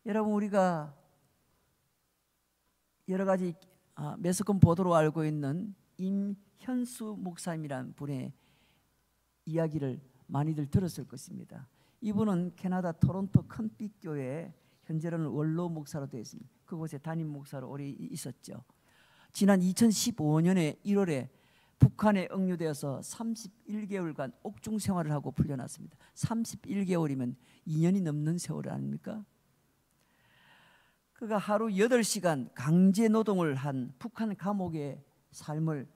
여러분, 우리가 여러 가지 매스컴 보도로 알고 있는 임현수 목사님이라는 분의 이야기를 많이들 들었을 것입니다. 이분은 캐나다 토론토 큰빛교회 현재는 원로 목사로 되어 있습니다. 그곳에 담임 목사로 오래 있었죠. 지난 2015년에 1월에 북한에 억류되어서 31개월간 옥중 생활을 하고 풀려났습니다. 31개월이면 2년이 넘는 세월 아닙니까? 그가 하루 8시간 강제 노동을 한 북한 감옥의 삶을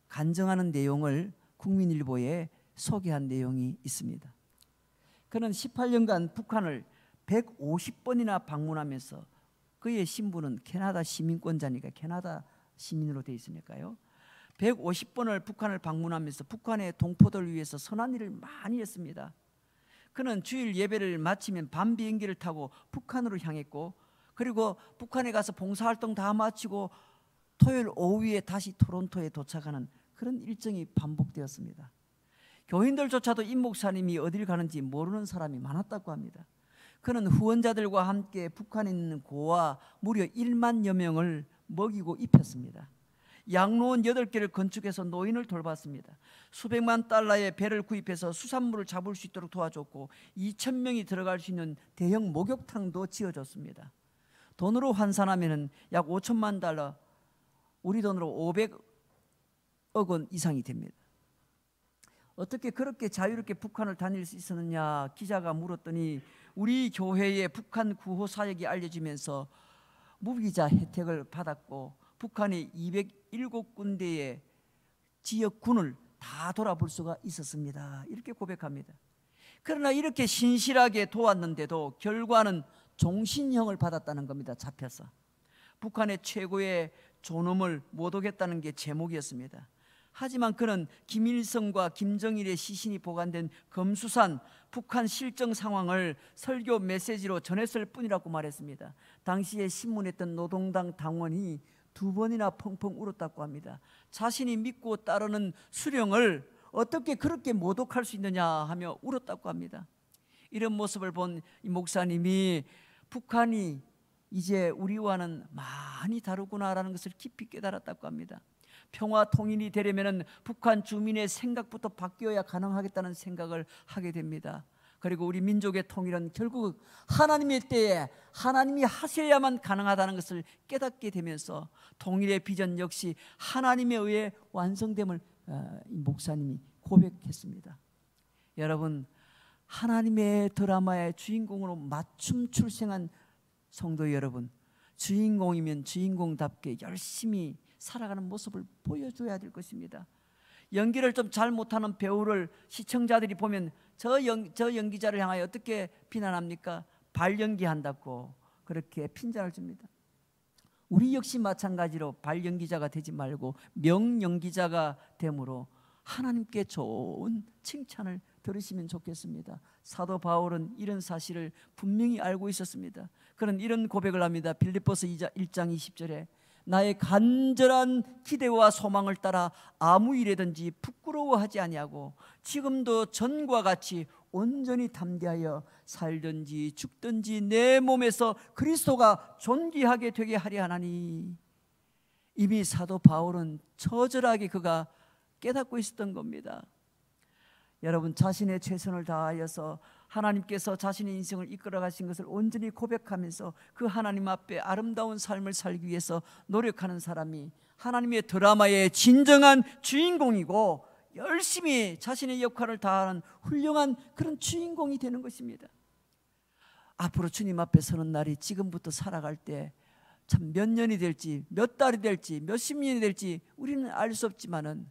간증하는 내용을 국민일보에 소개한 내용이 있습니다. 그는 18년간 북한을 150번이나 방문하면서 그의 신분은 캐나다 시민권자니까 캐나다 시민으로 되어 있으니까요. 150번을 북한을 방문하면서 북한의 동포들을 위해서 선한 일을 많이 했습니다. 그는 주일 예배를 마치면 밤 비행기를 타고 북한으로 향했고 그리고 북한에 가서 봉사활동 다 마치고 토요일 오후에 다시 토론토에 도착하는 그런 일정이 반복되었습니다. 교인들조차도 임 목사님이 어딜 가는지 모르는 사람이 많았다고 합니다. 그는 후원자들과 함께 북한에 있는 고아 무려 1만여 명을 먹이고 입혔습니다. 양로원 8개를 건축해서 노인을 돌봤습니다. 수백만 달러의 배를 구입해서 수산물을 잡을 수 있도록 도와줬고 2,000명이 들어갈 수 있는 대형 목욕탕도 지어줬습니다. 돈으로 환산하면 약 5천만 달러, 우리 돈으로 500억 원 이상이 됩니다. 어떻게 그렇게 자유롭게 북한을 다닐 수 있었느냐 기자가 물었더니 우리 교회의 북한 구호 사역이 알려지면서 무비자 혜택을 받았고 북한의 207군데의 지역군을 다 돌아볼 수가 있었습니다. 이렇게 고백합니다. 그러나 이렇게 신실하게 도왔는데도 결과는 종신형을 받았다는 겁니다. 잡혀서. 북한의 최고의 존엄을 못 오겠다는 게 제목이었습니다. 하지만 그는 김일성과 김정일의 시신이 보관된 검수산 북한 실정 상황을 설교 메시지로 전했을 뿐이라고 말했습니다. 당시에 신문했던 노동당 당원이 2번이나 펑펑 울었다고 합니다. 자신이 믿고 따르는 수령을 어떻게 그렇게 모독할 수 있느냐 하며 울었다고 합니다. 이런 모습을 본 이 목사님이 북한이 이제 우리와는 많이 다르구나라는 것을 깊이 깨달았다고 합니다. 평화 통일이 되려면 북한 주민의 생각부터 바뀌어야 가능하겠다는 생각을 하게 됩니다. 그리고 우리 민족의 통일은 결국 하나님의 때에 하나님이 하셔야만 가능하다는 것을 깨닫게 되면서 통일의 비전 역시 하나님에 의해 완성됨을 이 목사님이 고백했습니다. 여러분, 하나님의 드라마의 주인공으로 맞춤 출생한 성도 여러분, 주인공이면 주인공답게 열심히 살아가는 모습을 보여줘야 될 것입니다. 연기를 좀 잘 못하는 배우를 시청자들이 보면 저 연기자를 향하여 어떻게 비난합니까? 발연기한다고 그렇게 핀잔을 줍니다. 우리 역시 마찬가지로 발연기자가 되지 말고 명연기자가 됨으로 하나님께 좋은 칭찬을 들으시면 좋겠습니다. 사도 바울은 이런 사실을 분명히 알고 있었습니다. 그런 이런 고백을 합니다. 빌립보서 1장 20절에 나의 간절한 기대와 소망을 따라 아무 일에든지 부끄러워하지 아니하고 지금도 전과 같이 온전히 담대하여 살든지 죽든지 내 몸에서 그리스도가 존귀하게 되게 하려 하나니. 이미 사도 바울은 처절하게 그가 깨닫고 있었던 겁니다. 여러분, 자신의 최선을 다하여서 하나님께서 자신의 인생을 이끌어 가신 것을 온전히 고백하면서 그 하나님 앞에 아름다운 삶을 살기 위해서 노력하는 사람이 하나님의 드라마의 진정한 주인공이고 열심히 자신의 역할을 다하는 훌륭한 그런 주인공이 되는 것입니다. 앞으로 주님 앞에 서는 날이 지금부터 살아갈 때 참 몇 년이 될지 몇 달이 될지 몇십 년이 될지 우리는 알 수 없지만은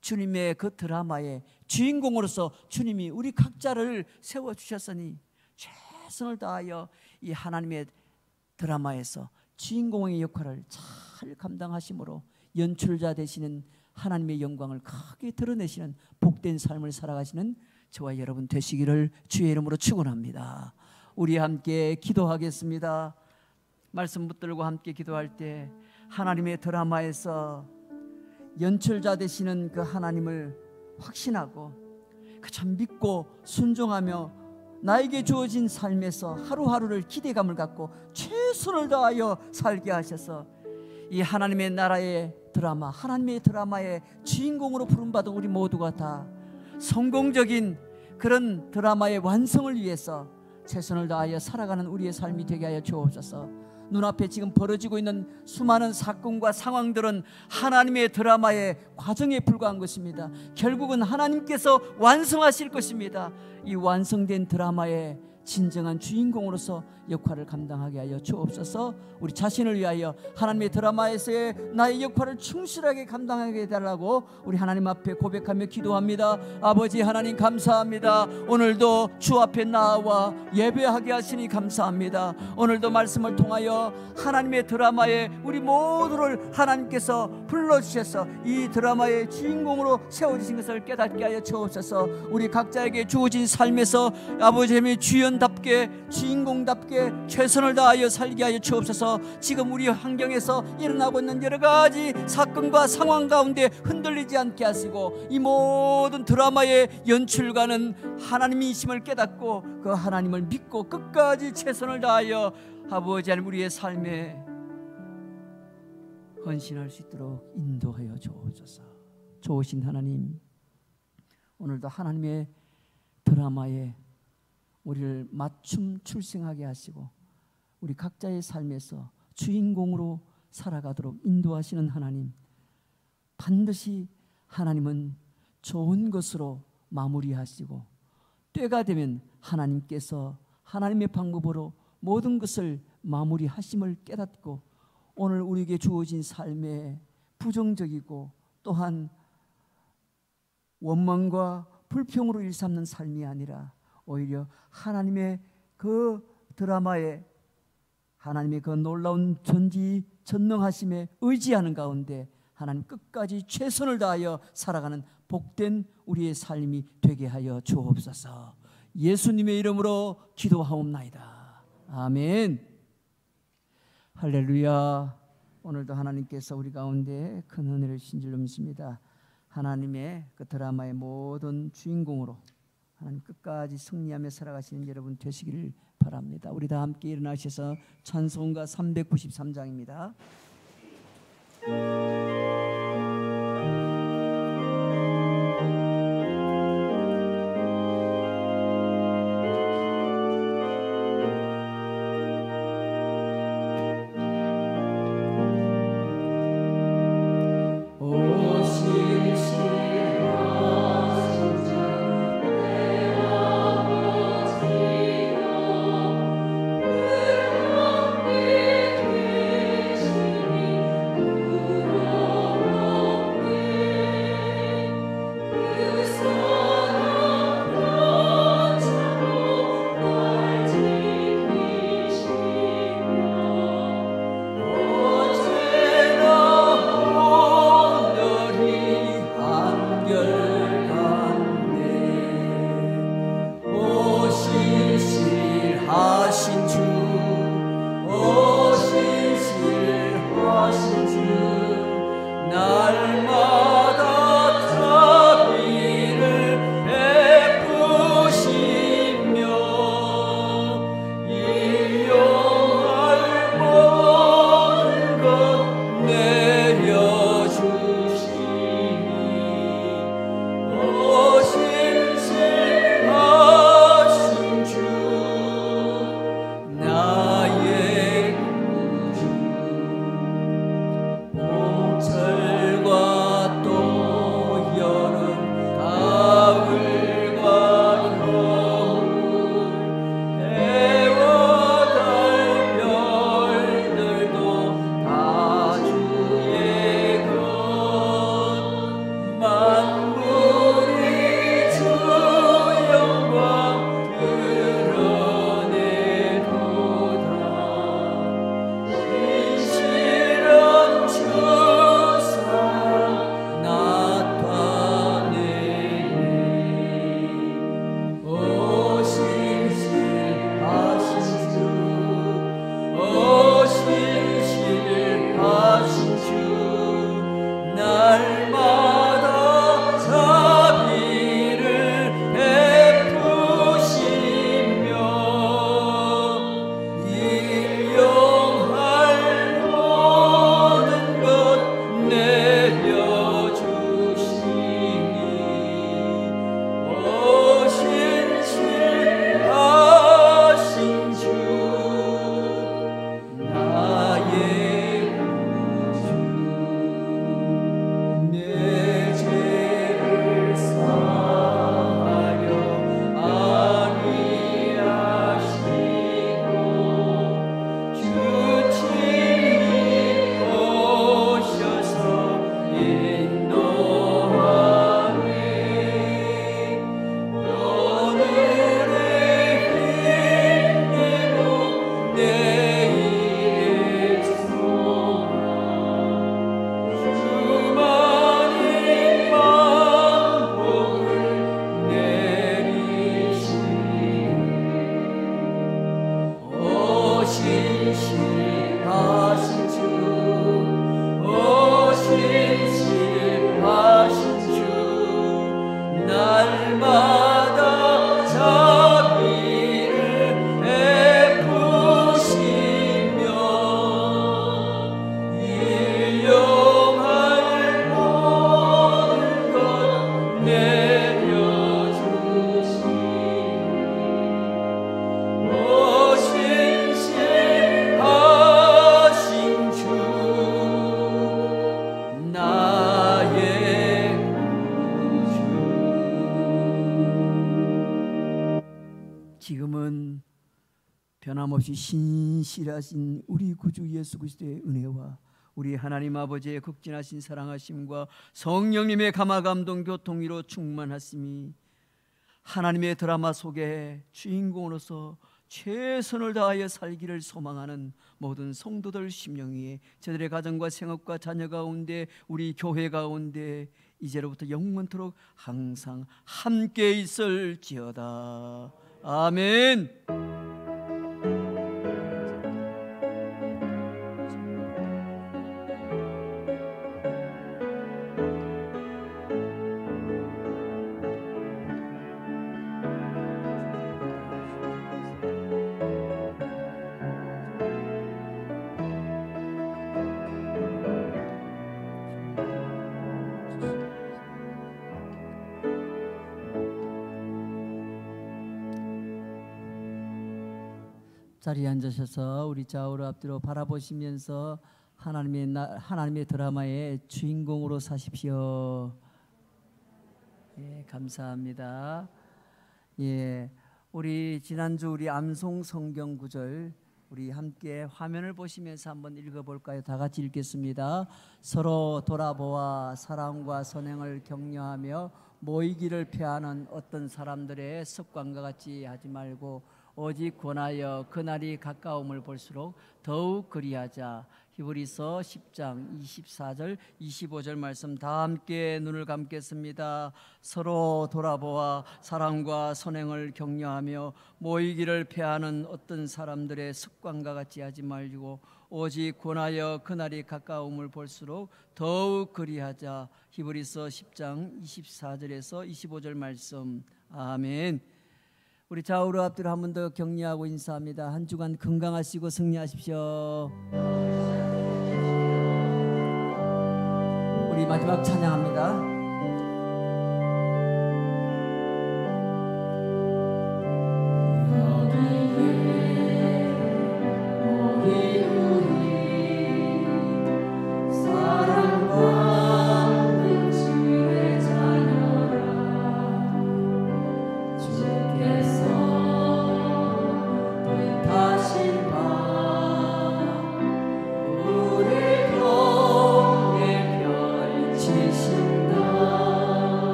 주님의 그 드라마의 주인공으로서 주님이 우리 각자를 세워주셨으니 최선을 다하여 이 하나님의 드라마에서 주인공의 역할을 잘 감당하심으로 연출자 되시는 하나님의 영광을 크게 드러내시는 복된 삶을 살아가시는 저와 여러분 되시기를 주의 이름으로 축원합니다. 우리 함께 기도하겠습니다. 말씀 붙들고 함께 기도할 때 하나님의 드라마에서 연출자 되시는 그 하나님을 확신하고 그저 믿고 순종하며 나에게 주어진 삶에서 하루하루를 기대감을 갖고 최선을 다하여 살게 하셔서 이 하나님의 나라의 드라마, 하나님의 드라마의 주인공으로 부름받은 우리 모두가 다 성공적인 그런 드라마의 완성을 위해서 최선을 다하여 살아가는 우리의 삶이 되게 하여 주옵소서. 눈앞에 지금 벌어지고 있는 수많은 사건과 상황들은 하나님의 드라마의 과정에 불과한 것입니다. 결국은 하나님께서 완성하실 것입니다. 이 완성된 드라마의 진정한 주인공으로서 역할을 감당하게 하여 주옵소서. 우리 자신을 위하여 하나님의 드라마에서의 나의 역할을 충실하게 감당하게 해달라고 우리 하나님 앞에 고백하며 기도합니다. 아버지 하나님 감사합니다. 오늘도 주 앞에 나와 예배하게 하시니 감사합니다. 오늘도 말씀을 통하여 하나님의 드라마에 우리 모두를 하나님께서 불러주셔서 이 드라마의 주인공으로 세워주신 것을 깨닫게 하여 주옵소서. 우리 각자에게 주어진 삶에서 아버지 하나님의 주연답게 주인공답게 최선을 다하여 살게 하여 주옵소서. 지금 우리 환경에서 일어나고 있는 여러 가지 사건과 상황 가운데 흔들리지 않게 하시고 이 모든 드라마의 연출가는 하나님이심을 깨닫고 그 하나님을 믿고 끝까지 최선을 다하여 아버지 하나님 우리의 삶에 헌신할 수 있도록 인도하여 주옵소서. 좋으신 하나님, 오늘도 하나님의 드라마에 우리를 맞춤 출생하게 하시고 우리 각자의 삶에서 주인공으로 살아가도록 인도하시는 하나님, 반드시 하나님은 좋은 것으로 마무리하시고 때가 되면 하나님께서 하나님의 방법으로 모든 것을 마무리하심을 깨닫고 오늘 우리에게 주어진 삶에 부정적이고 또한 원망과 불평으로 일삼는 삶이 아니라 오히려 하나님의 그 드라마에 하나님의 그 놀라운 전지전능하심에 의지하는 가운데 하나님 끝까지 최선을 다하여 살아가는 복된 우리의 삶이 되게 하여 주옵소서. 예수님의 이름으로 기도하옵나이다. 아멘. 할렐루야. 오늘도 하나님께서 우리 가운데 큰 은혜를 주신 줄로 믿습니다. 하나님의 그 드라마의 모든 주인공으로 하나님 끝까지 승리하며 살아가시는 여러분 되시기를 바랍니다. 우리 다 함께 일어나셔서 찬송가 393장입니다. 지금은 변함없이 신실하신 우리 구주 예수 그리스도의 은혜와 우리 하나님 아버지의 극진하신 사랑하심과 성령님의 감화 감동 교통위로 충만하심이 하나님의 드라마 속에 주인공으로서 최선을 다하여 살기를 소망하는 모든 성도들 심령 위에 저들의 가정과 생업과 자녀 가운데 우리 교회 가운데 이제로부터 영원토록 항상 함께 있을지어다. 아멘. 자리에 앉으셔서 우리 좌우로 앞뒤로 바라보시면서 하나님의 드라마의 주인공으로 사십시오. 예, 감사합니다. 예, 우리 지난주 우리 암송 성경 구절 우리 함께 화면을 보시면서 한번 읽어볼까요? 다 같이 읽겠습니다. 서로 돌아보아 사랑과 선행을 격려하며 모이기를 피하는 어떤 사람들의 습관과 같이 하지 말고 오직 권하여 그날이 가까움을 볼수록 더욱 그리하자. 히브리서 10장 24절 25절 말씀 다 함께 눈을 감겠습니다. 서로 돌아보아 사랑과 선행을 격려하며 모이기를 피하는 어떤 사람들의 습관과 같이 하지 말고 오직 권하여 그날이 가까움을 볼수록 더욱 그리하자. 히브리서 10장 24절에서 25절 말씀. 아멘. 우리 좌우로 앞뒤로 한 번 더 격려하고 인사합니다. 한 주간 건강하시고 승리하십시오. 우리 마지막 찬양합니다.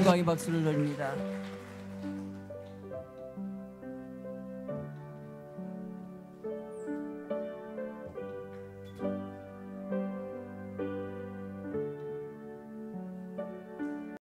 영광의 박수를 돌립니다.